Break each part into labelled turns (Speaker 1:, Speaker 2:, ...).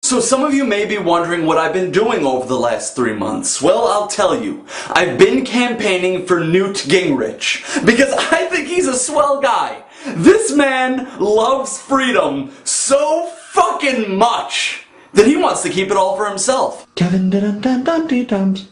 Speaker 1: So some of you may be wondering what I've been doing over the last 3 months. Well, I'll tell you. I've been campaigning for Newt Gingrich because I think he's a swell guy. This man loves freedom so fucking much that he wants to keep it all for himself. KevinTThoms.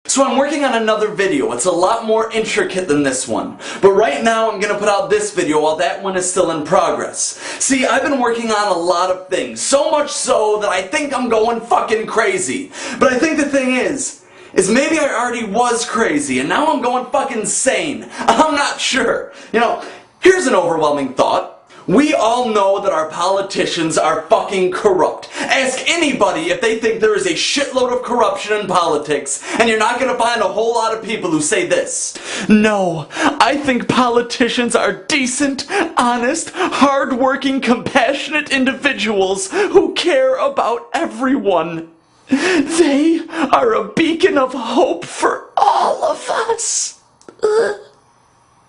Speaker 1: So I'm working on another video. It's a lot more intricate than this one. But right now I'm gonna put out this video while that one is still in progress. See, I've been working on a lot of things. So much so that I think I'm going fucking crazy. But I think the thing is maybe I already was crazy and now I'm going fucking sane. I'm not sure. You know, here's an overwhelming thought. We all know that our politicians are fucking corrupt. Ask anybody if they think there is a shitload of corruption in politics, and you're not gonna find a whole lot of people who say this. No, I think politicians are decent, honest, hard-working, compassionate individuals who care about everyone. They are a beacon of hope for all of us.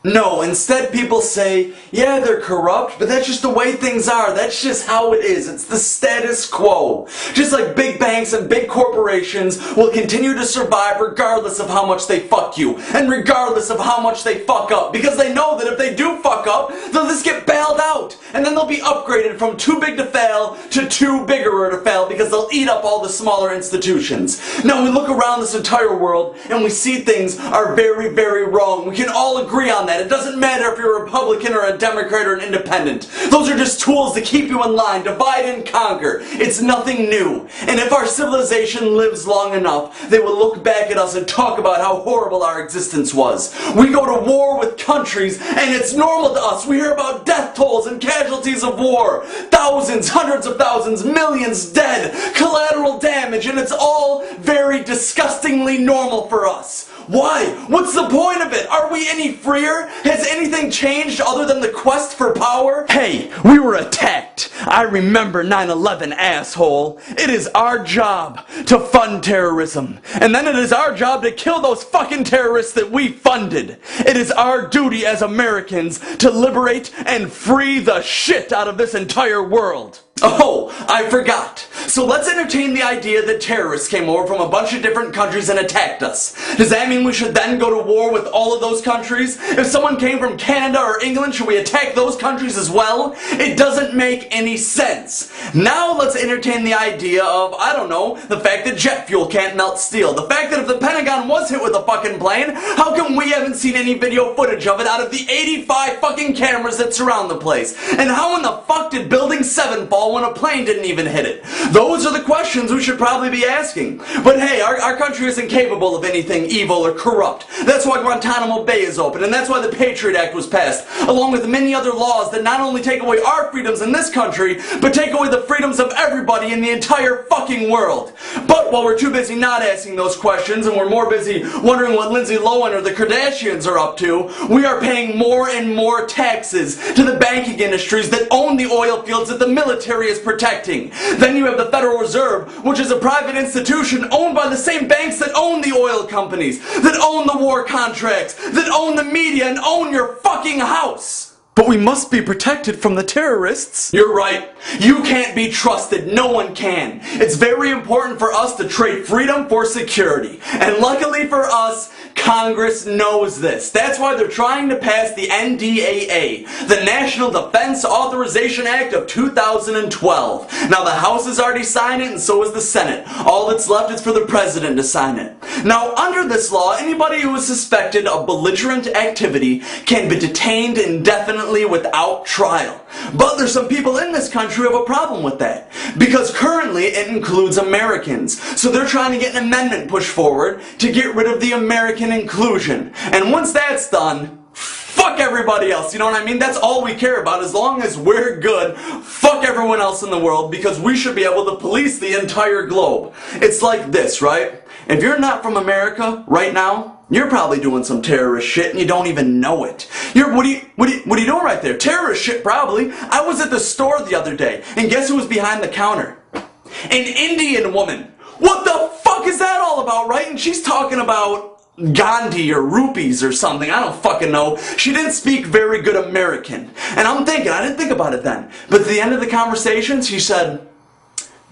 Speaker 1: No, instead people say, yeah, they're corrupt, but that's just the way things are. That's just how it is. It's the status quo. Just like big banks and big corporations will continue to survive regardless of how much they fuck you, and regardless of how much they fuck up, because they know that if they do fuck up, they'll just get bailed out, and then they'll be upgraded from too big to fail to too bigger to fail, because they'll eat up all the smaller institutions. Now we look around this entire world, and we see things are very, very wrong. We can all agree on that. It doesn't matter if you're a Republican or a Democrat or an independent. Those are just tools to keep you in line, divide and conquer. It's nothing new. And if our civilization lives long enough, they will look back at us and talk about how horrible our existence was. We go to war with countries, and it's normal to us. We hear about death tolls and casualties of war. Thousands, hundreds of thousands, millions dead, collateral damage, and it's all very disgustingly normal for us. Why? What's the point of it? Are we any freer? Has anything changed other than the quest for power? Hey, we were attacked. I remember 9/11, asshole. It is our job to fund terrorism. And then it is our job to kill those fucking terrorists that we funded. It is our duty as Americans to liberate and free the shit out of this entire world. Oh, I forgot. So let's entertain the idea that terrorists came over from a bunch of different countries and attacked us. Does that mean we should then go to war with all of those countries? If someone came from Canada or England, should we attack those countries as well? It doesn't make any sense. Now let's entertain the idea of, I don't know, the fact that jet fuel can't melt steel. The fact that if the Pentagon was hit with a fucking plane, how come we haven't seen any video footage of it out of the 85 fucking cameras that surround the place? And how in the fuck did Building 7 fall when a plane didn't even hit it? Those are the questions we should probably be asking. But hey, our country isn't capable of anything evil or corrupt. That's why Guantanamo Bay is open, and that's why the Patriot Act was passed, along with many other laws that not only take away our freedoms in this country, but take away the freedoms of everybody in the entire fucking world. But while we're too busy not asking those questions, and we're more busy wondering what Lindsay Lohan or the Kardashians are up to, we are paying more and more taxes to the banking industries that own the oil fields that the military is protecting. Then you have the Federal Reserve, which is a private institution owned by the same banks that own the oil companies, that own the war contracts, that own the media, and own your fucking house. But we must be protected from the terrorists. You're right. You can't be trusted. No one can. It's very important for us to trade freedom for security. And luckily for us, Congress knows this. That's why they're trying to pass the NDAA, the National Defense Authorization Act of 2012. Now the House has already signed it, and so has the Senate. All that's left is for the President to sign it. Now under this law, anybody who is suspected of belligerent activity can be detained indefinitely without trial. But there's some people in this country who have a problem with that, because currently it includes Americans. So they're trying to get an amendment pushed forward to get rid of the American inclusion. And once that's done, fuck everybody else, you know what I mean? That's all we care about. As long as we're good, fuck everyone else in the world, because we should be able to police the entire globe. It's like this, right? If you're not from America right now, you're probably doing some terrorist shit and you don't even know it. What are you doing right there? Terrorist shit, probably. I was at the store the other day, and guess who was behind the counter? An Indian woman. What the fuck is that all about, right? And she's talking about Gandhi or rupees or something. I don't fucking know. She didn't speak very good American. And I'm thinking, I didn't think about it then, but at the end of the conversation, she said,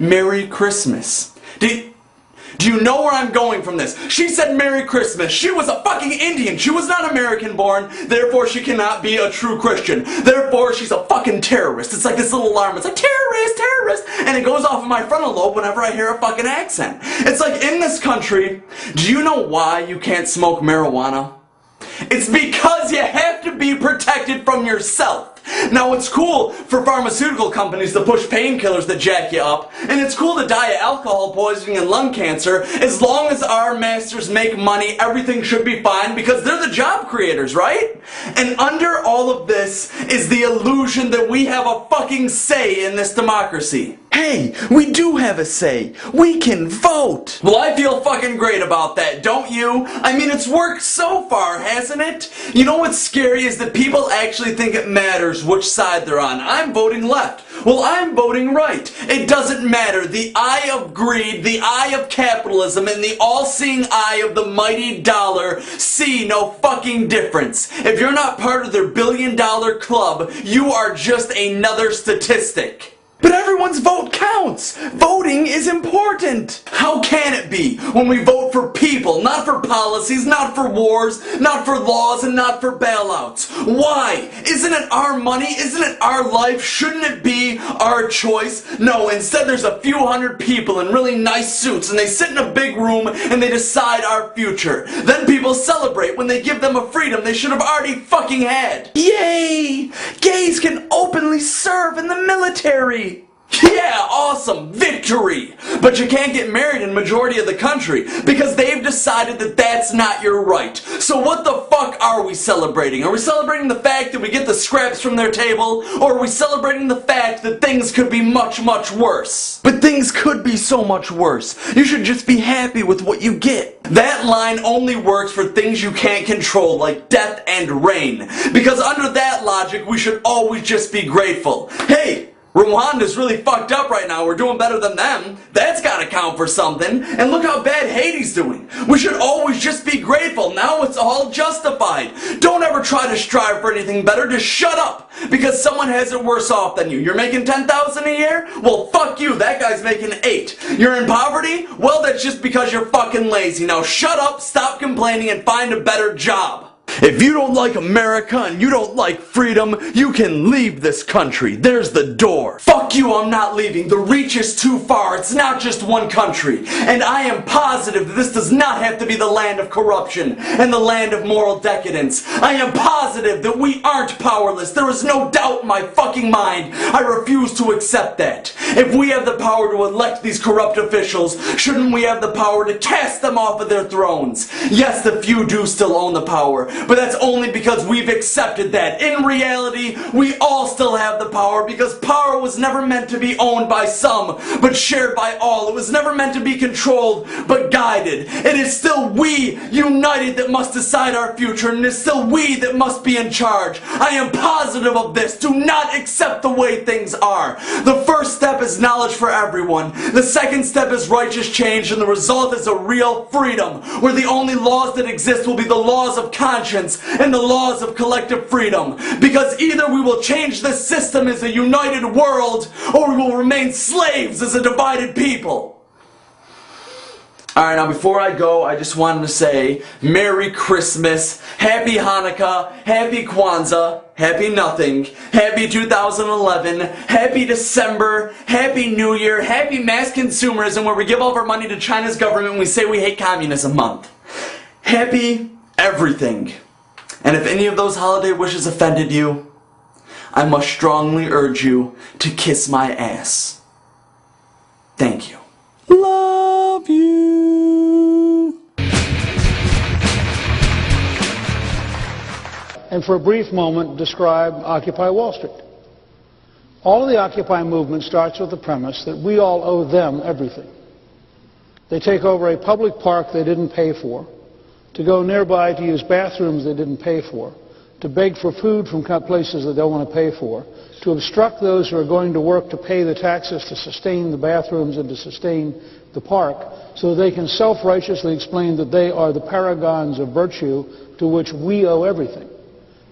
Speaker 1: Merry Christmas. Do you know where I'm going from this? She said Merry Christmas. She was a fucking Indian. She was not American born. Therefore, she cannot be a true Christian. Therefore, she's a fucking terrorist. It's like this little alarm. It's like, terrorist, terrorist. And it goes off in my frontal lobe whenever I hear a fucking accent. It's like, in this country, do you know why you can't smoke marijuana? It's because you have to be protected from yourself. Now, it's cool for pharmaceutical companies to push painkillers that jack you up, and it's cool to die of alcohol poisoning and lung cancer. As long as our masters make money, everything should be fine because they're the job creators, right? And under all of this is the illusion that we have a fucking say in this democracy. Hey, we do have a say. We can vote. Well, I feel fucking great about that, don't you? I mean, it's worked so far, hasn't it? You know what's scary is that people actually think it matters which side they're on. I'm voting left. Well, I'm voting right. It doesn't matter. The eye of greed, the eye of capitalism, and the all-seeing eye of the mighty dollar see no fucking difference. If you're not part of their billion-dollar club, you are just another statistic. But everyone's vote counts! Voting is important! How can it be when we vote for people, not for policies, not for wars, not for laws, and not for bailouts? Why? Isn't it our money? Isn't it our life? Shouldn't it be our choice? No, instead there's a few hundred people in really nice suits and they sit in a big room and they decide our future. Then people celebrate when they give them a freedom they should have already fucking had. Yay! Gays can openly serve in the military! Yeah, awesome, victory! But you can't get married in majority of the country because they've decided that that's not your right. So what the fuck are we celebrating? Are we celebrating the fact that we get the scraps from their table? Or are we celebrating the fact that things could be much, much worse? But things could be so much worse. You should just be happy with what you get. That line only works for things you can't control, like death and rain. Because under that logic, we should always just be grateful. Hey! Rwanda's really fucked up right now. We're doing better than them. That's gotta count for something. And look how bad Haiti's doing. We should always just be grateful. Now it's all justified. Don't ever try to strive for anything better. Just shut up. Because someone has it worse off than you. You're making $10,000 a year? Well, fuck you. That guy's making $8. You're in poverty? Well, that's just because you're fucking lazy. Now shut up, stop complaining, and find a better job. If you don't like America and you don't like freedom, you can leave this country. There's the door. Fuck you, I'm not leaving. The reach is too far. It's not just one country. And I am positive that this does not have to be the land of corruption and the land of moral decadence. I am positive that we aren't powerless. There is no doubt in my fucking mind. I refuse to accept that. If we have the power to elect these corrupt officials, shouldn't we have the power to cast them off of their thrones? Yes, the few do still own the power. But that's only because we've accepted that. In reality, we all still have the power because power was never meant to be owned by some, but shared by all. It was never meant to be controlled, but guided. It is still we, united, that must decide our future, and it is still we that must be in charge. I am positive of this. Do not accept the way things are. The first step is knowledge for everyone. The second step is righteous change, and the result is a real freedom, where the only laws that exist will be the laws of conscience and the laws of collective freedom. Because either we will change this system as a united world, or we will remain slaves as a divided people. Alright, now before I go, I just wanted to say Merry Christmas, Happy Hanukkah, Happy Kwanzaa, Happy Nothing, Happy 2011, Happy December, Happy New Year, Happy Mass Consumerism, where we give all of our money to China's government and we say we hate communism month. Happy everything. And if any of those holiday wishes offended you, I must strongly urge you to kiss my ass. Thank you. Love you.
Speaker 2: And for a brief moment, describe Occupy Wall Street. All of the Occupy movement starts with the premise that we all owe them everything. They take over a public park they didn't pay for, to go nearby to use bathrooms they didn't pay for, to beg for food from places they don't want to pay for, to obstruct those who are going to work to pay the taxes to sustain the bathrooms and to sustain the park, so they can self-righteously explain that they are the paragons of virtue to which we owe everything.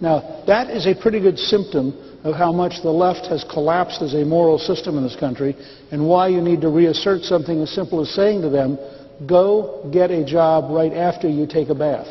Speaker 2: Now, that is a pretty good symptom of how much the left has collapsed as a moral system in this country, and why you need to reassert something as simple as saying to them, go get a job right after you take a bath.